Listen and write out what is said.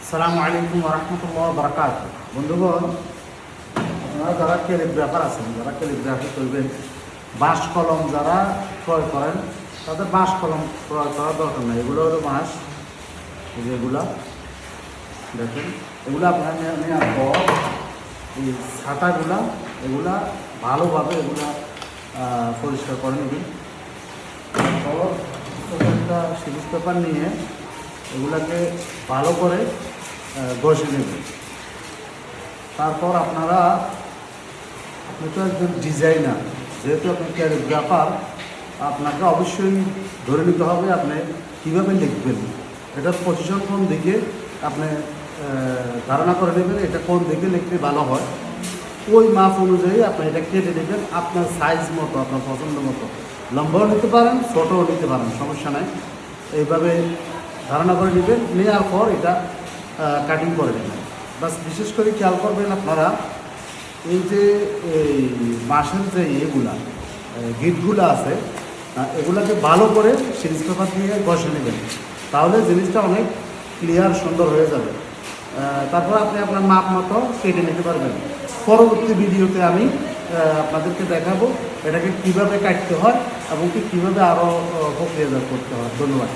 আসসালামু আলাইকুম রহমতুল্লাহ বরকাত। বন্ধুগণ, আপনারা যারা ক্যালিগ্রাফার আছেন, যারা ক্যালিগ্রাফি করবেন, বাঁশ কলম যারা ক্রয় করেন, তাদের বাঁশ কলম ক্রয় করার দরকার নেই। এগুলো হলো বাঁশ, এই যে এগুলা দেখেন, এগুলো আপনারা নেওয়ার পর এই ছাতাগুলা এগুলা ভালোভাবে এগুলা পরিষ্কার করে নেবেন। তারপর একটা সিরিজ পেপার নিয়ে এগুলাকে ভালো করে ঘষে নেবেন। তারপর আপনি তো একজন ডিজাইনার, যেহেতু আপনি ক্যালিগ্রাফার, আপনাকে অবশ্যই ধরে নিতে হবে আপনি কীভাবে লিখবেন, এটার পজিশন কোন দিকে আপনি ধারণা করে নেবেন, এটা কোন দিকে লিখলে ভালো হয়। ওই মাপ অনুযায়ী আপনি এটা কেটে নেবেন আপনার সাইজ মতো, আপনার পছন্দ মতো। লম্বাও নিতে পারেন, ছোটও নিতে পারেন, সমস্যা নাই। এইভাবে ধারণা করে নেবেন, নেওয়ার পর এটা কাটিং করে নেবেন। বাস বিশেষ করে খেয়াল করবেন আপনারা, এই যে এই বাঁশের যে গিটগুলো আছে, এগুলাকে ভালো করে সিরিজ পেপার দিয়ে ঘষে নেবেন, তাহলে জিনিসটা অনেক ক্লিয়ার সুন্দর হয়ে যাবে। তারপর আপনি আপনার মাপ মতো কেটে নিতে পারবেন। পরবর্তী ভিডিওতে আমি আপনাদেরকে দেখাবো এটাকে কীভাবে কাটতে হয় এবং কীভাবে আরও প্রক্রিয়াজাত করতে হয়। ধন্যবাদ।